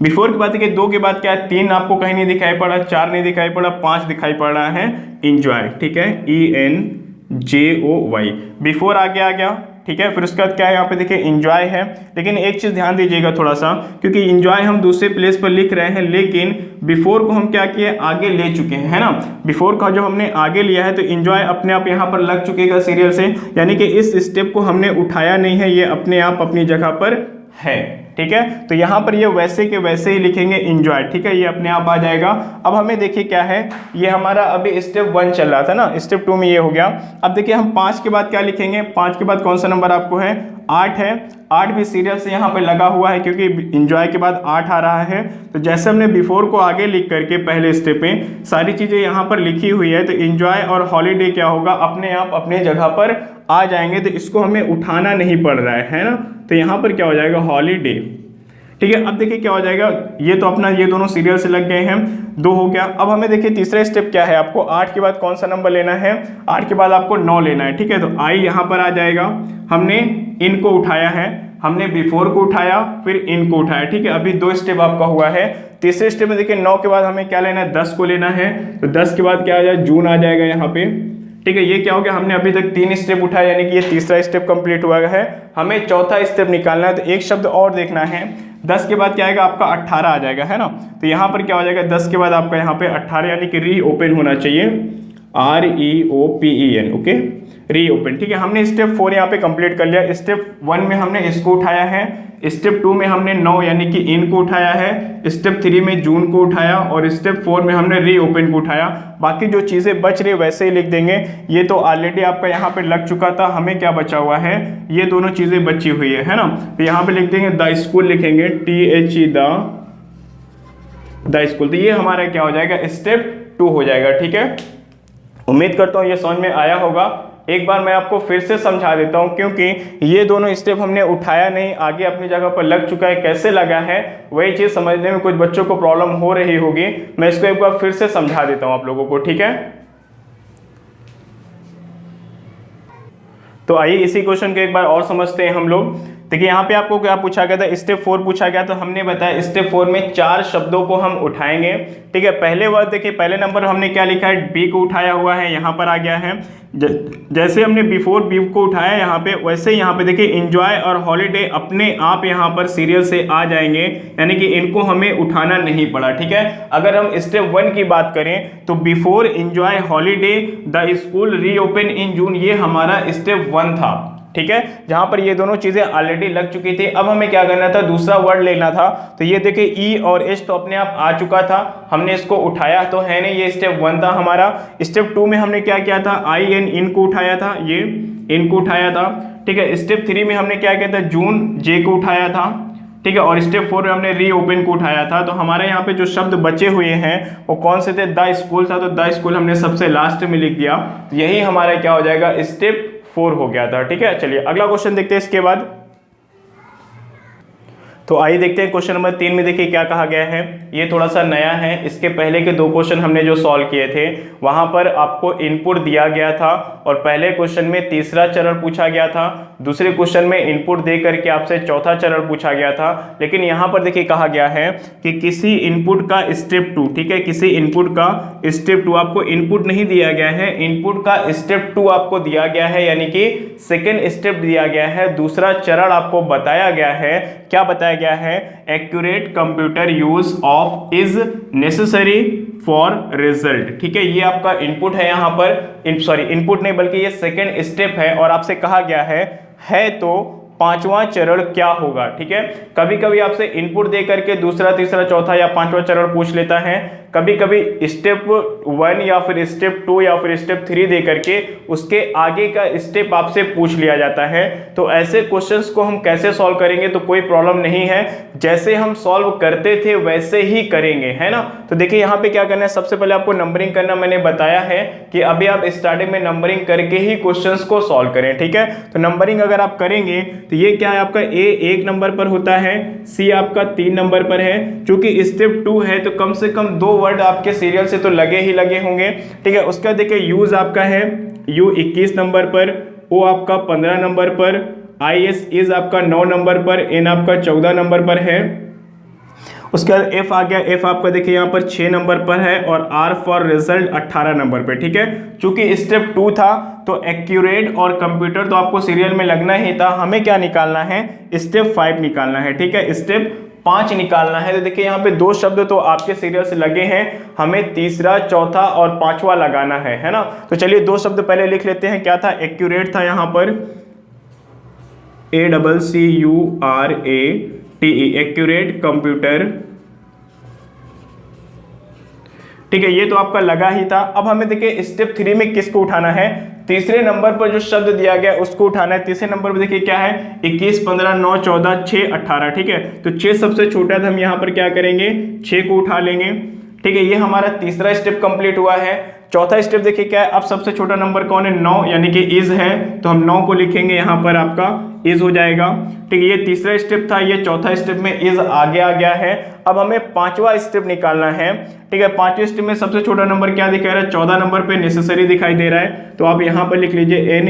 Speaker 1: के बाद देखिए 2 के बाद क्या है, 3 आपको कहीं नहीं दिखाई पड़ा, 4 नहीं दिखाई पड़ा, 5 दिखाई पड़ रहा है, इंजॉय। ठीक है, ENJOY, बिफोर आगे आ गया। ठीक है, फिर उसके बाद क्या है, यहाँ पे देखिए इंजॉय है। लेकिन एक चीज़ ध्यान दीजिएगा थोड़ा सा, क्योंकि इंजॉय हम दूसरे प्लेस पर लिख रहे हैं, लेकिन बिफोर को हम क्या किए, आगे ले चुके हैं, है ना। बिफोर का जब हमने आगे लिया है तो इंजॉय अपने आप यहाँ पर लग चुकेगा सीरियल से, यानी कि इस स्टेप को हमने उठाया नहीं है, ये अपने आप अपनी जगह पर है। ठीक है, तो यहाँ पर ये वैसे के वैसे ही लिखेंगे इंजॉय। ठीक है, ये अपने आप आ जाएगा। अब हमें देखिए क्या है, ये हमारा अभी स्टेप 1 चल रहा था ना, स्टेप 2 में ये हो गया। अब देखिए हम 5 के बाद क्या लिखेंगे, 5 के बाद कौन सा नंबर आपको है, 8 है। 8 भी सीरियल से यहाँ पे लगा हुआ है, क्योंकि इंजॉय के बाद 8 आ रहा है। तो जैसे हमने बिफोर को आगे लिख करके पहले स्टेप में सारी चीज़ें यहाँ पर लिखी हुई है, तो इंजॉय और हॉलीडे क्या होगा, अपने आप अपने जगह पर आ जाएंगे। तो इसको हमें उठाना नहीं पड़ रहा है ना। तो यहाँ पर क्या हो जाएगा, हॉलीडे। ठीक है, अब देखिए क्या हो जाएगा, ये तो अपना ये दोनों सीरियल से लग गए हैं, 2 हो गया। अब हमें देखिए तीसरा स्टेप क्या है, आपको 8 के बाद कौन सा नंबर लेना है, 8 के बाद आपको 9 लेना है। ठीक है, तो I यहाँ पर आ जाएगा। हमने इनको उठाया है, हमने बिफोर को उठाया, फिर इनको उठाया। ठीक है, अभी 2 स्टेप आपका हुआ है। तीसरे स्टेप में देखिए 9 के बाद हमें क्या लेना है, 10 को लेना है। तो 10 के बाद क्या आ जाए, जून आ जाएगा यहाँ पे। ठीक है, ये क्या हो गया, हमने अभी तक 3 स्टेप उठाया, यानी कि ये तीसरा स्टेप कंप्लीट हुआ है। हमें चौथा स्टेप निकालना है, तो एक शब्द और देखना है। 10 के बाद क्या आएगा, आपका 18 आ जाएगा, है ना। तो यहाँ पर क्या हो जाएगा, 10 के बाद आपका यहाँ पे 18, यानी कि री ओपन होना चाहिए, REOPEN। ओके, री ओपन। ठीक है, हमने स्टेप 4 यहाँ पे कंप्लीट कर लिया। स्टेप 1 में हमने इसको उठाया है, स्टेप 2 में हमने 9 यानी कि इन को उठाया है, स्टेप 3 में जून को उठाया, और स्टेप 4 में हमने री ओपन को उठाया। बाकी जो चीज़ें बच रही वैसे ही लिख देंगे। ये तो ऑलरेडी आपका यहाँ पे लग चुका था, हमें क्या बचा हुआ है, ये दोनों चीज़ें बची हुई है ना। तो यहाँ पे लिख देंगे द स्कूल, लिखेंगे THE द स्कूल। तो ये हमारा क्या हो जाएगा, स्टेप 2 हो जाएगा। ठीक है, उम्मीद करता हूँ ये समझ में आया होगा। एक बार मैं आपको फिर से समझा देता हूँ, क्योंकि ये दोनों स्टेप हमने उठाया नहीं, आगे अपनी जगह पर लग चुका है। कैसे लगा है वही चीज़ समझने में कुछ बच्चों को प्रॉब्लम हो रही होगी। मैं इसको एक बार फिर से समझा देता हूँ आप लोगों को। ठीक है, तो आइए इसी क्वेश्चन को एक बार और समझते हैं हम लोग। देखिए यहाँ पे आपको क्या पूछा गया था, स्टेप 4 पूछा गया। तो हमने बताया स्टेप 4 में 4 शब्दों को हम उठाएंगे। ठीक है, पहले वर्ड देखिए, पहले नंबर हमने क्या लिखा है, बी को उठाया हुआ है, यहाँ पर आ गया है। जैसे हमने बिफोर बी को उठाया यहाँ पे, वैसे यहाँ पे देखिए इंजॉय और हॉलीडे अपने आप यहाँ पर सीरियल से आ जाएंगे, यानी कि इनको हमें उठाना नहीं पड़ा। ठीक है, अगर हम स्टेप 1 की बात करें तो before enjoy holiday the school reopen in June, ये हमारा स्टेप 1 था। ठीक है, जहां पर ये दोनों चीजें ऑलरेडी लग चुकी थी। अब हमें क्या करना था, दूसरा वर्ड लेना था। तो ये देखिए ई और एच तो अपने आप आ चुका था, हमने इसको उठाया तो है नहीं, ये स्टेप 1 था हमारा। स्टेप 2 में हमने क्या किया था, आई एन इन को उठाया था, ये इन को उठाया था। ठीक है, स्टेप 3 में हमने क्या किया था, जून जे को उठाया था। ठीक है, और स्टेप 4 में हमने री ओपन को उठाया था। तो हमारे यहाँ पे जो शब्द बचे हुए हैं वो कौन से थे, द स्कूल था, तो द स्कूल हमने सबसे लास्ट में लिख दिया। यही हमारा क्या हो जाएगा, स्टेप 4 हो गया था। ठीक है, चलिए अगला क्वेश्चन देखते हैं इसके बाद। तो आइए देखते हैं क्वेश्चन नंबर 3 में। देखिए क्या कहा गया है, ये थोड़ा सा नया है। इसके पहले के 2 क्वेश्चन हमने जो सॉल्व किए थे वहां पर आपको इनपुट दिया गया था, और पहले क्वेश्चन में तीसरा चरण पूछा गया था, दूसरे क्वेश्चन में इनपुट दे करके आपसे चौथा चरण पूछा गया था। लेकिन यहाँ पर देखिए कहा गया है कि किसी इनपुट का स्टेप 2, ठीक है, किसी इनपुट का स्टेप 2, आपको इनपुट नहीं दिया गया है, इनपुट का स्टेप 2 आपको दिया गया है, यानी कि सेकेंड स्टेप दिया गया है, दूसरा चरण आपको बताया गया है। क्या बताया गया है, accurate computer use of is necessary for result. ठीक है, ये आपका इनपुट है यहाँ पर, सॉरी इनपुट नहीं बल्कि ये सेकेंड स्टेप है, और आपसे कहा गया है तो पांचवा चरण क्या होगा। ठीक है, कभी कभी आपसे इनपुट दे करके दूसरा, तीसरा, चौथा या पांचवा चरण पूछ लेता है, कभी कभी स्टेप 1 या फिर स्टेप 2 या फिर स्टेप 3 दे करके उसके आगे का स्टेप आपसे पूछ लिया जाता है। तो ऐसे क्वेश्चंस को हम कैसे सॉल्व करेंगे, तो कोई प्रॉब्लम नहीं है, जैसे हम सॉल्व करते थे वैसे ही करेंगे, है ना। तो देखिए यहाँ पे क्या करना है, सबसे पहले आपको नंबरिंग करना मैंने बताया है कि अभी आप स्टार्टिंग में नंबरिंग करके ही क्वेश्चंस को सॉल्व करें। ठीक है, तो नंबरिंग अगर आप करेंगे तो ये क्या है, आपका ए 1 नंबर पर होता है, सी आपका 3 नंबर पर है। चूंकि स्टेप 2 है तो कम से कम 2 वर्ड आपके सीरियल से तो लगे ही लगे होंगे। ठीक है, उसका देखिए यूज आपका है यू 21 नंबर पर, ओ आपका 15 नंबर पर, आई एस इज आपका 9 नंबर पर, एन आपका 14 नंबर पर है। उसके बाद एफ आ गया, एफ आपका देखिए यहाँ पर 6 नंबर पर है, और आर फॉर रिजल्ट 18 नंबर पे। ठीक है, चूंकि स्टेप 2 था तो एक्यूरेट और कंप्यूटर तो आपको सीरियल में लगना ही था, हमें क्या निकालना है, स्टेप 5 निकालना है। ठीक है, स्टेप 5 निकालना है। तो देखिए यहाँ पे 2 शब्द तो आपके सीरियल से लगे हैं, हमें तीसरा, चौथा और पांचवा लगाना है ना। तो चलिए 2 शब्द पहले लिख लेते हैं। क्या था, एक्यूरेट था यहाँ पर ACCURATE, एक्यूरेट कंप्यूटर। ठीक है, ये तो आपका लगा ही था। अब हमें देखिए स्टेप 3 में किसको उठाना है, तीसरे नंबर पर जो शब्द दिया गया उसको उठाना है। तीसरे नंबर पर देखिए क्या है, 21, 15, 9, 14, 6, 18। ठीक है, तो 6 सबसे छोटा है तो हम यहाँ पर क्या करेंगे, 6 को उठा लेंगे। ठीक है, ये हमारा तीसरा स्टेप कंप्लीट हुआ है। चौथा स्टेप देखिए क्या है, अब सबसे छोटा नंबर कौन है, 9, यानी कि इज है, तो हम 9 को लिखेंगे, यहाँ पर आपका इज हो जाएगा। ठीक है, ये तीसरा स्टेप था, ये चौथा स्टेप में इज आगे आ गया है। अब हमें पांचवा स्टेप निकालना है। ठीक है, पांचवें स्टेप में सबसे छोटा नंबर क्या दिखा रहा है, 14 नंबर पे नेसेसरी दिखाई दे रहा है, तो आप यहाँ पर लिख लीजिए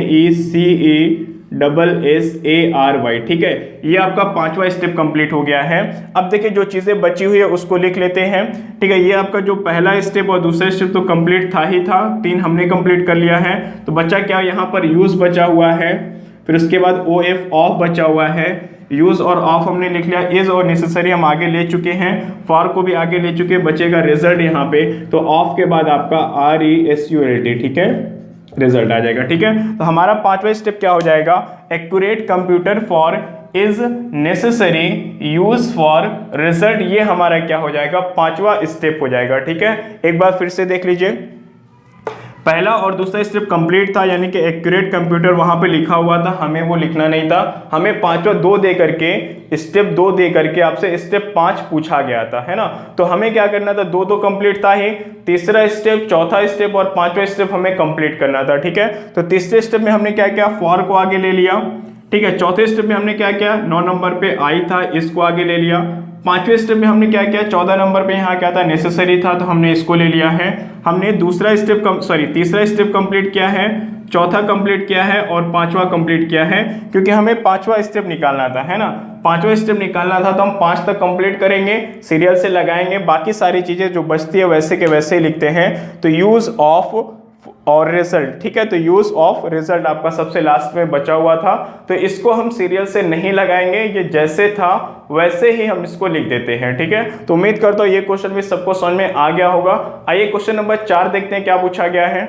Speaker 1: NECESSARY। ठीक है, ये आपका पांचवा स्टेप कंप्लीट हो गया है। अब देखिए जो चीजें बची हुई है उसको लिख लेते हैं। ठीक है, ये आपका जो पहला स्टेप और दूसरा स्टेप तो कंप्लीट था ही था, 3 हमने कंप्लीट कर लिया है। तो बचा क्या, यहाँ पर यूज बचा हुआ है, फिर उसके बाद OF ऑफ बचा हुआ है। यूज और ऑफ हमने लिख लिया, इज और नेसेसरी हम आगे ले चुके हैं, फॉर को भी आगे ले चुके, बचेगा रिजल्ट यहाँ पे। तो ऑफ के बाद आपका RESULT, ठीक है, रिजल्ट आ जाएगा। ठीक है, तो हमारा पांचवा स्टेप क्या हो जाएगा, accurate computer for is necessary use for result, ये हमारा क्या हो जाएगा, पांचवा स्टेप हो जाएगा। ठीक है, एक बार फिर से देख लीजिए, पहला और दूसरा स्टेप कंप्लीट था, यानी कि एक्यूरेट कंप्यूटर वहां पे लिखा हुआ था, हमें वो लिखना नहीं था, हमें पांचवा 2 दे करके, स्टेप 2 दे करके आपसे स्टेप 5 पूछा गया था, है ना। तो हमें क्या करना था, 2 तो कंप्लीट था ही, तीसरा स्टेप, चौथा स्टेप और पांचवा स्टेप हमें कंप्लीट करना था। ठीक है, तो तीसरे स्टेप में हमने क्या किया, फॉर को आगे ले लिया। ठीक है, चौथे स्टेप में हमने क्या किया, 9 नंबर पे आई था, इसको आगे ले लिया। पांचवें स्टेप में हमने क्या किया, 14 नंबर पे यहाँ क्या था, नेसेसरी था, तो हमने इसको ले लिया है। हमने तीसरा स्टेप कंप्लीट किया है, चौथा कंप्लीट किया है और पांचवा कंप्लीट किया है, क्योंकि हमें पांचवा स्टेप निकालना था, है ना। पांचवा स्टेप निकालना था तो हम 5 तक कंप्लीट करेंगे, सीरियल से लगाएंगे, बाकी सारी चीजें जो बचती है वैसे के वैसे ही लिखते हैं। तो यूज ऑफ और रिजल्ट, ठीक है, तो यूज ऑफ रिजल्ट आपका सबसे लास्ट में बचा हुआ था, तो इसको हम सीरियल से नहीं लगाएंगे, ये जैसे था वैसे ही हम इसको लिख देते हैं। ठीक है, तो उम्मीद करता हूं ये क्वेश्चन भी सबको समझ में आ गया होगा। आइए क्वेश्चन नंबर 4 देखते हैं क्या पूछा गया है।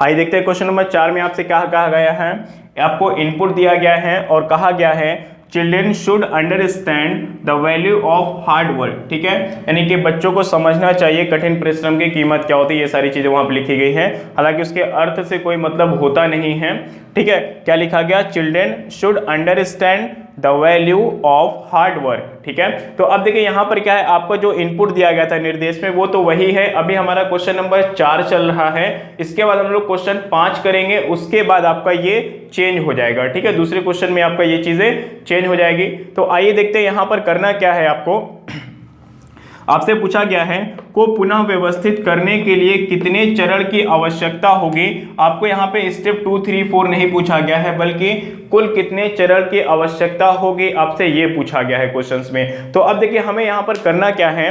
Speaker 1: आइए देखते हैं क्वेश्चन नंबर 4 में आपसे क्या कहा गया है। आपको इनपुट दिया गया है और कहा गया है children should understand the value of hard work. ठीक है, यानी कि बच्चों को समझना चाहिए कठिन परिश्रम की कीमत क्या होती है, ये सारी चीजें वहां पर लिखी गई हैं, हालांकि उसके अर्थ से कोई मतलब होता नहीं है। ठीक है, क्या लिखा गया, children should understand the value of hard work. ठीक है, तो अब देखिए यहाँ पर क्या है, आपका जो इनपुट दिया गया था निर्देश में वो तो वही है। अभी हमारा क्वेश्चन नंबर 4 चल रहा है, इसके बाद हम लोग क्वेश्चन 5 करेंगे, उसके बाद आपका ये चेंज हो जाएगा। ठीक है, दूसरे क्वेश्चन में आपका ये चीजें चेंज हो जाएगी। तो आइए देखते हैं यहाँ पर करना क्या है। आपसे पूछा गया है को पुनः व्यवस्थित करने के लिए कितने चरण की आवश्यकता होगी। आपको यहाँ पे स्टेप 2, 3, 4 नहीं पूछा गया है, बल्कि कुल कितने चरण की आवश्यकता होगी आपसे ये पूछा गया है क्वेश्चंस में। तो अब देखिए हमें यहाँ पर करना क्या है,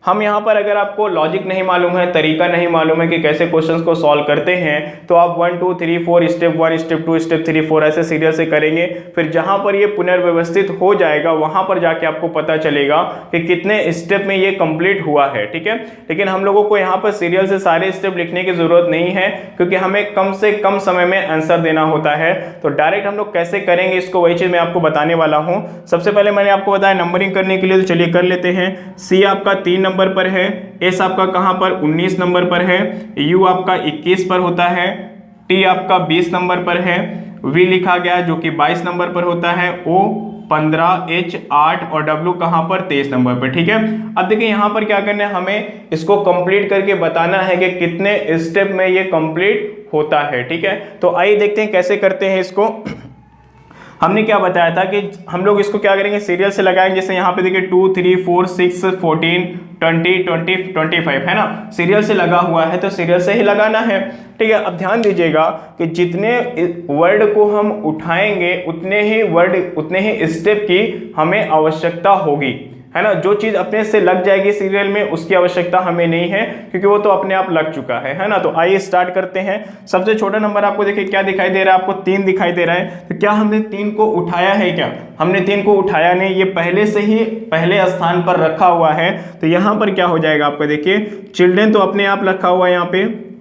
Speaker 1: हम यहाँ पर अगर आपको लॉजिक नहीं मालूम है, तरीका नहीं मालूम है कि कैसे क्वेश्चंस को सॉल्व करते हैं, तो आप 1 2 3 4 स्टेप 1 स्टेप 2 स्टेप 3 4 ऐसे सीरियल से करेंगे। फिर जहां पर ये पुनर्व्यवस्थित हो जाएगा वहां पर जाके आपको पता चलेगा कि कितने स्टेप में ये कंप्लीट हुआ है, ठीक है। लेकिन हम लोगों को यहाँ पर सीरियल से सारे स्टेप लिखने की जरूरत नहीं है, क्योंकि हमें कम से कम समय में आंसर देना होता है। तो डायरेक्ट हम लोग कैसे करेंगे इसको, वही चीज मैं आपको बताने वाला हूं। सबसे पहले मैंने आपको बताया नंबरिंग करने के लिए, तो चलिए कर लेते हैं। सी आपका 3 नंबर पर है, एस आपका कहां पर 19 नंबर पर है, यू आपका 21 पर होता है, टी आपका 20 नंबर पर है, वी लिखा गया जो कि 22 नंबर पर होता है, ओ 15, एच 8 और डब्ल्यू कहां पर 23 नंबर पर, ठीक है। अब देखिए यहां पर क्या करना है, हमें इसको कंप्लीट करके बताना है कि कितने स्टेप में ये कंप्लीट होता है, ठीक है। तो आइए देखते हैं कैसे करते हैं इसको। हमने क्या बताया था कि हम लोग इसको क्या करेंगे, सीरियल से लगाएंगे। जैसे यहाँ पे देखिए 2 3 4 6 14 20 20 25 है ना, सीरियल से लगा हुआ है तो सीरियल से ही लगाना है, ठीक है। अब ध्यान दीजिएगा कि जितने वर्ड को हम उठाएंगे उतने ही स्टेप की हमें आवश्यकता होगी, है ना। जो चीज अपने से लग जाएगी सीरियल में उसकी आवश्यकता हमें नहीं है, क्योंकि वो तो अपने आप लग चुका है ना। तो आइए स्टार्ट करते हैं। सबसे छोटा नंबर आपको देखिए क्या दिखाई दे रहा है, आपको 3 दिखाई दे रहा है। तो क्या हमने 3 को उठाया है? क्या हमने 3 को उठाया नहीं, ये पहले से ही पहले स्थान पर रखा हुआ है। तो यहां पर क्या हो जाएगा आपको देखिए, चिल्ड्रेन तो अपने आप रखा हुआ है, यहाँ पे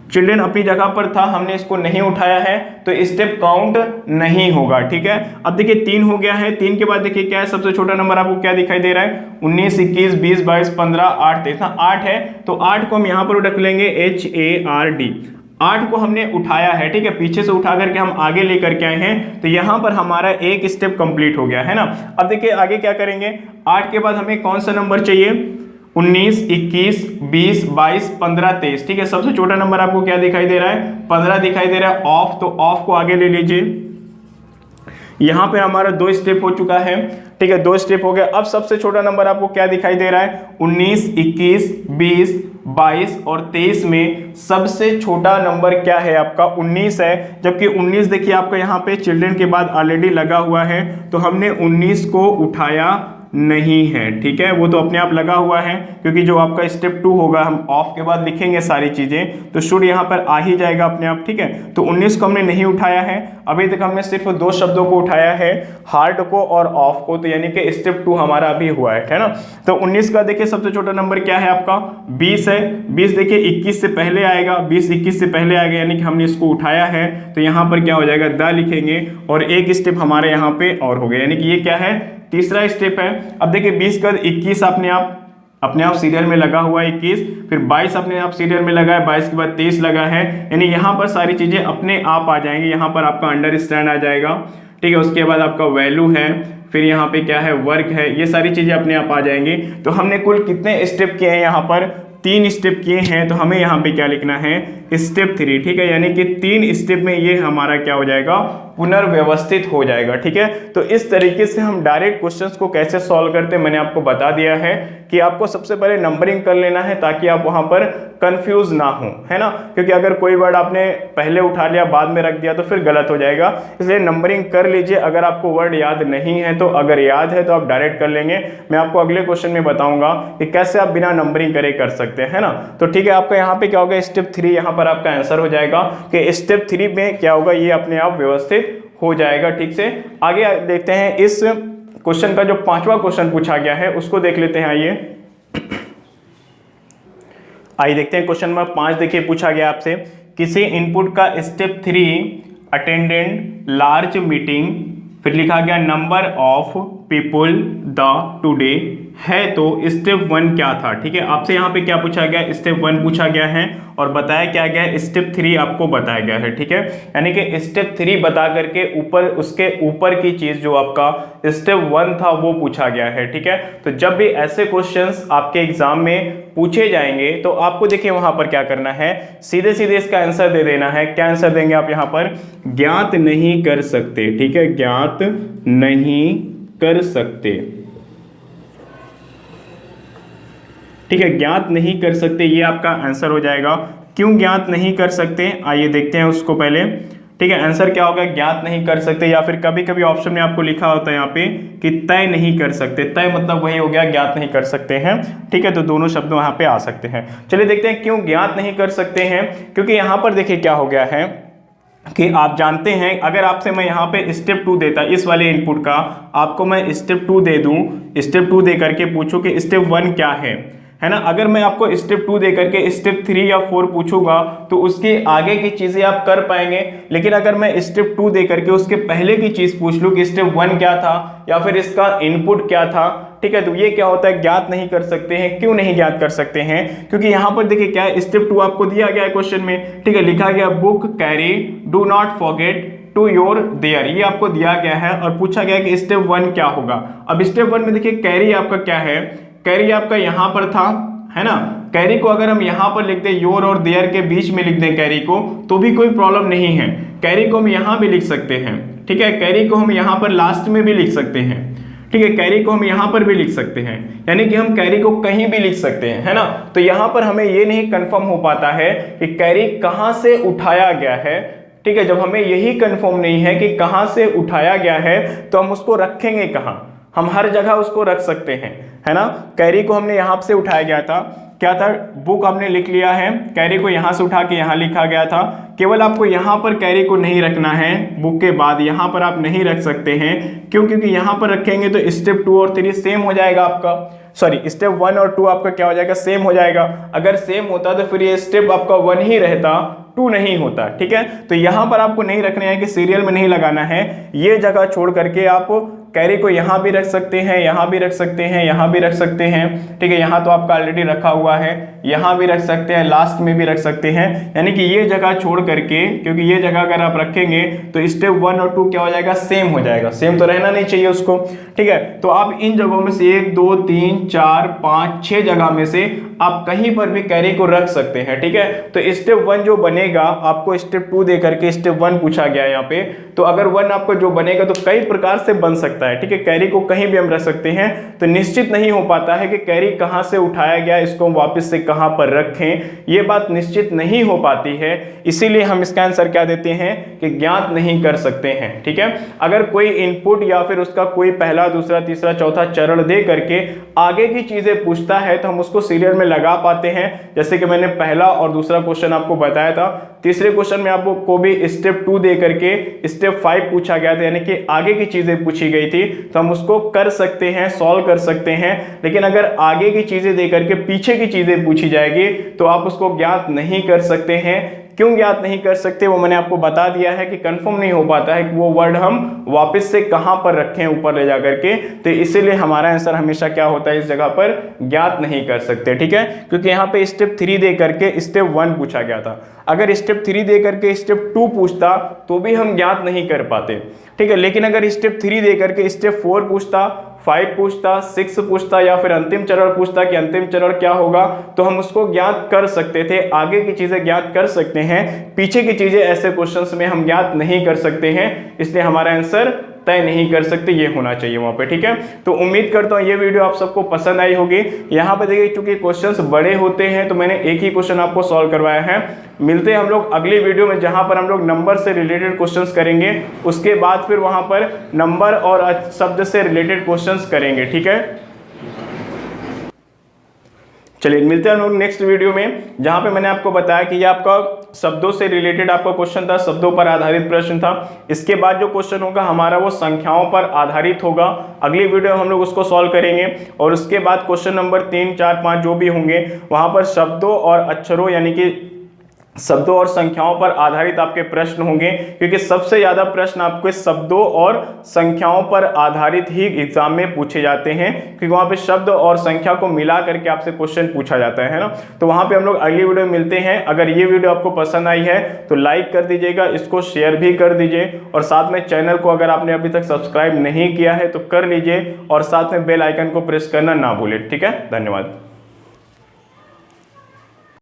Speaker 1: चिल्ड्रेन अपनी जगह पर था, हमने इसको नहीं उठाया है तो स्टेप काउंट नहीं होगा, ठीक है। अब देखिए 3 हो गया है, 3 के बाद देखिए क्या है, सबसे छोटा नंबर आपको क्या दिखाई दे रहा है, 19 21 20 22 15 8 23, 8 है। तो 8 को हम यहाँ पर रख लेंगे HARD। 8 को हमने उठाया है, ठीक है, पीछे से उठा करके हम आगे लेकर के आए हैं, तो यहाँ पर हमारा एक स्टेप कंप्लीट हो गया है ना। अब देखिए आगे क्या करेंगे, 8 के बाद हमें कौन सा नंबर चाहिए, 19 21 20 22 15 23, ठीक है। सबसे छोटा नंबर आपको क्या दिखाई दे रहा है, 15 दिखाई दे रहा है, ऑफ, तो ऑफ को आगे ले लीजिए। यहां पे हमारा 2 स्टेप हो चुका है, ठीक है, 2 स्टेप हो गया। अब सबसे छोटा नंबर आपको क्या दिखाई दे रहा है, 19 21 20 22 और 23 में सबसे छोटा नंबर क्या है आपका, 19 है। जबकि 19 देखिए आपका यहाँ पे चिल्ड्रन के बाद ऑलरेडी लगा हुआ है, तो हमने 19 को उठाया नहीं है, ठीक है, वो तो अपने आप लगा हुआ है, क्योंकि जो आपका स्टेप 2 होगा हम ऑफ के बाद लिखेंगे सारी चीजें, तो शुड यहाँ पर आ ही जाएगा अपने आप, ठीक है। तो 19 को हमने नहीं उठाया है, अभी तक हमने सिर्फ 2 शब्दों को उठाया है, हार्ड को और ऑफ को, तो यानी कि स्टेप 2 हमारा अभी हुआ है ना। तो 19 का देखिए सबसे छोटा नंबर क्या है आपका, 20 है। 20 देखिए 21 से पहले आएगा, 20 21 से पहले आएगा, यानी कि हमने इसको उठाया है, तो यहाँ पर क्या हो जाएगा, द लिखेंगे और एक स्टेप हमारे यहाँ पे और हो गया, यानी कि ये क्या है, तीसरा स्टेप है। अब देखिए 20 का 21 अपने आप सीरियल में लगा हुआ है 21, फिर 22 अपने आप सीरियल में लगा है, 22 के बाद 23 लगा है, यानी यहाँ पर सारी चीजें अपने आप आ जाएंगी। यहाँ पर आपका अंडरस्टैंड आ जाएगा, ठीक है, उसके बाद आपका वैल्यू है, फिर यहाँ पे क्या है, वर्क है, ये सारी चीजें अपने आप आ जाएंगी। तो हमने कुल कितने स्टेप किए हैं, यहाँ पर 3 स्टेप किए हैं, तो हमें यहाँ पे क्या लिखना है, स्टेप 3, ठीक है, यानी कि 3 स्टेप में ये हमारा क्या हो जाएगा, पुनर्व्यवस्थित हो जाएगा, ठीक है। तो इस तरीके से हम डायरेक्ट क्वेश्चंस को कैसे सॉल्व करते हैं मैंने आपको बता दिया है कि आपको सबसे पहले नंबरिंग कर लेना है ताकि आप वहां पर कंफ्यूज ना हो, है ना, क्योंकि अगर कोई वर्ड आपने पहले उठा लिया बाद में रख दिया तो फिर गलत हो जाएगा, इसलिए नंबरिंग कर लीजिए। अगर आपको वर्ड याद नहीं है तो, अगर याद है तो आप डायरेक्ट कर लेंगे। मैं आपको अगले क्वेश्चन में बताऊंगा कि कैसे आप बिना नंबरिंग करे कर सकते हैं, है ना। तो ठीक है, आपका यहाँ पे क्या होगा, स्टेप 3 यहाँ पर आपका आंसर हो जाएगा कि स्टेप 3 में क्या होगा, ये अपने आप व्यवस्थित हो जाएगा, ठीक से। आगे देखते हैं, इस क्वेश्चन का जो 5वां क्वेश्चन पूछा गया है उसको देख लेते हैं। आइए देखते हैं क्वेश्चन नंबर 5। देखिए पूछा गया आपसे, किसी इनपुट का स्टेप 3 अटेंडेंट लार्ज मीटिंग, फिर लिखा गया number of people the today है, तो स्टेप 1 क्या था, ठीक है। आपसे यहाँ पे क्या पूछा गया, स्टेप 1 पूछा गया है और बताया क्या गया है, स्टेप 3 आपको बताया गया है, ठीक है। यानी कि स्टेप 3 बता करके ऊपर, उसके ऊपर की चीज जो आपका स्टेप 1 था वो पूछा गया है, ठीक है। तो जब भी ऐसे क्वेश्चंस आपके एग्जाम में पूछे जाएंगे तो आपको देखिए वहां पर क्या करना है, सीधे सीधे इसका आंसर दे देना है। क्या आंसर देंगे आप यहाँ पर, ज्ञात नहीं कर सकते, ठीक है, ज्ञात नहीं कर सकते, ठीक है, ज्ञात नहीं कर सकते, ये आपका आंसर हो जाएगा। क्यों ज्ञात नहीं कर सकते, आइए देखते हैं उसको पहले। ठीक है, आंसर क्या होगा, ज्ञात नहीं कर सकते, या फिर कभी कभी ऑप्शन में आपको लिखा होता है यहाँ पे कि तय नहीं कर सकते, तय मतलब वही हो गया ज्ञात नहीं कर सकते हैं। ठीक है, तो दोनों शब्द वहाँ पे आ सकते हैं। चलिए देखते हैं क्यों ज्ञात नहीं कर सकते हैं, क्योंकि यहाँ पर देखिए क्या हो गया है कि आप जानते हैं, अगर आपसे मैं यहाँ पे स्टेप 2 देता, इस वाले इनपुट का आपको मैं स्टेप 2 दे दूँ, स्टेप 2 दे करके पूछूँ कि स्टेप 1 क्या है ना, अगर मैं आपको स्टेप 2 दे करके स्टेप 3 या 4 पूछूंगा तो उसके आगे की चीजें आप कर पाएंगे। लेकिन अगर मैं स्टेप 2 दे करके उसके पहले की चीज पूछ लूं कि स्टेप 1 क्या था या फिर इसका इनपुट क्या था, ठीक है, तो ये क्या होता है, ज्ञात नहीं कर सकते हैं। क्यों नहीं ज्ञात कर सकते हैं, क्योंकि यहाँ पर देखिए क्या है, स्टेप 2 आपको दिया गया है क्वेश्चन में, ठीक है, लिखा गया book carry do not forget to your there, ये आपको दिया गया है और पूछा गया कि स्टेप 1 क्या होगा। अब स्टेप 1 में देखिए कैरी आपका क्या है, कैरी आपका यहाँ पर था, है ना, कैरी को अगर हम यहाँ पर लिख दें, योर और देयर के बीच में लिख दें कैरी को, तो भी कोई प्रॉब्लम नहीं है। कैरी को हम यहाँ भी लिख सकते हैं, ठीक है, कैरी को हम यहाँ पर लास्ट में भी लिख सकते हैं, ठीक है, कैरी को हम यहाँ पर भी लिख सकते हैं, यानी कि हम कैरी को कहीं भी लिख सकते हैं, है ना। तो यहाँ पर हमें ये नहीं कंफर्म हो पाता है कि कैरी कहाँ से उठाया गया है, ठीक है, जब हमें यही कंफर्म नहीं है कि कहाँ से उठाया गया है तो हम उसको रखेंगे कहाँ, हम हर जगह उसको रख सकते हैं, है ना। कैरी को हमने यहाँ से उठाया गया था, क्या था, बुक हमने लिख लिया है, कैरी को यहाँ से उठा के यहाँ लिखा गया था, केवल आपको यहाँ पर कैरी को नहीं रखना है, बुक के बाद यहाँ पर आप नहीं रख सकते हैं। क्यों, क्योंकि यहाँ पर रखेंगे तो स्टेप 2 और 3 सेम हो जाएगा आपका, सॉरी स्टेप 1 और 2 आपका क्या हो जाएगा, सेम हो जाएगा। अगर सेम होता तो फिर ये स्टेप आपका 1 ही रहता, 2 नहीं होता, ठीक है। तो यहाँ पर आपको नहीं रखना है कि सीरियल में नहीं लगाना है, ये जगह छोड़ करके आप कैरी को यहाँ भी रख सकते हैं, यहाँ भी रख सकते हैं, यहाँ भी रख सकते हैं, ठीक है, यहाँ तो आपका ऑलरेडी रखा हुआ है, यहाँ भी रख सकते हैं, लास्ट में भी रख सकते हैं, यानी कि ये जगह छोड़ करके, क्योंकि ये जगह अगर आप रखेंगे तो स्टेप 1 और 2 क्या हो जाएगा, सेम हो जाएगा, सेम तो रहना नहीं चाहिए उसको, ठीक है। तो आप इन जगहों में से 1 2 3 4 5 6 जगह में से आप कहीं पर भी कैरी को रख सकते हैं, ठीक है। तो स्टेप 1 जो बनेगा, आपको स्टेप 2 दे करके स्टेप 1 पूछा गया यहाँ पे, तो अगर 1 आपको जो बनेगा तो कई प्रकार से बन सकता है, ठीक है, कैरी को कहीं भी हम रख सकते हैं। तो निश्चित नहीं हो पाता है कि कैरी कहां से उठाया गया, इसको हम वापस से कहां पर रखें, ये बात निश्चित नहीं हो पाती है, इसीलिए हम इसका आंसर क्या देते हैं कि ज्ञात नहीं कर सकते हैं, ठीक है। अगर कोई इनपुट या फिर उसका कोई पहला दूसरा तीसरा चौथा चरण दे करके आगे की चीजें पूछता है तो हम उसको सीरियल में लगा पाते हैं, जैसे कि मैंने पहला और दूसरा क्वेश्चन आपको बताया था। तीसरे क्वेश्चन में आपको भी स्टेप 2 दे करके स्टेप 5 पूछा गया था, यानी कि आगे की चीजें पूछी गई थी, तो हम उसको कर सकते हैं, सॉल्व कर सकते हैं। लेकिन अगर आगे की चीजें दे करके पीछे की चीजें पूछी जाएगी तो आप उसको ज्ञात नहीं कर सकते हैं। क्यों ज्ञात नहीं कर सकते वो मैंने आपको बता दिया है कि कंफर्म नहीं हो पाता है कि वो वर्ड हम वापस से कहां पर रखें ऊपर ले जा करके, तो इसीलिए हमारा आंसर हमेशा क्या होता है, इस जगह पर ज्ञात नहीं कर सकते, ठीक है। क्योंकि यहाँ पे स्टेप 3 दे करके स्टेप 1 पूछा गया था, अगर स्टेप 3 दे करके स्टेप 2 पूछता तो भी हम ज्ञात नहीं कर पाते, ठीक है। लेकिन अगर स्टेप 3 दे करके स्टेप 4 पूछता, 5 पूछता, 6 पूछता या फिर अंतिम चरण पूछता कि अंतिम चरण क्या होगा, तो हम उसको ज्ञात कर सकते थे, आगे की चीजें ज्ञात कर सकते हैं, पीछे की चीजें ऐसे क्वेश्चंस में हम ज्ञात नहीं कर सकते हैं, इसलिए हमारा आंसर तय नहीं कर सकते, ये होना चाहिए वहां पे, ठीक है। तो उम्मीद करता हूं ये वीडियो आप सबको पसंद आई होगी। यहाँ पे देखिए चूंकि क्वेश्चंस बड़े होते हैं तो मैंने एक ही क्वेश्चन आपको सॉल्व करवाया है। मिलते हैं हम लोग अगली वीडियो में जहां पर हम लोग नंबर से रिलेटेड क्वेश्चंस करेंगे, उसके बाद फिर वहां पर नंबर और शब्द से रिलेटेड क्वेश्चंस करेंगे, ठीक है। चलिए मिलते हैं हम लोग नेक्स्ट वीडियो में, जहां पे मैंने आपको बताया कि ये आपका शब्दों से रिलेटेड आपका क्वेश्चन था, शब्दों पर आधारित प्रश्न था। इसके बाद जो क्वेश्चन होगा हमारा वो संख्याओं पर आधारित होगा, अगली वीडियो में हम लोग उसको सॉल्व करेंगे। और उसके बाद क्वेश्चन नंबर 3 4 5 जो भी होंगे वहां पर शब्दों और अक्षरों यानी कि शब्दों और संख्याओं पर आधारित आपके प्रश्न होंगे, क्योंकि सबसे ज्यादा प्रश्न आपके शब्दों और संख्याओं पर आधारित ही एग्जाम में पूछे जाते हैं, क्योंकि वहां पे शब्द और संख्या को मिला करके आपसे क्वेश्चन पूछा जाता है ना। तो वहां पे हम लोग अगली वीडियो में मिलते हैं। अगर ये वीडियो आपको पसंद आई है तो लाइक कर दीजिएगा, इसको शेयर भी कर दीजिए, और साथ में चैनल को अगर आपने अभी तक सब्सक्राइब नहीं किया है तो कर लीजिए, और साथ में बेल आइकन को प्रेस करना ना भूलें, ठीक है। धन्यवाद।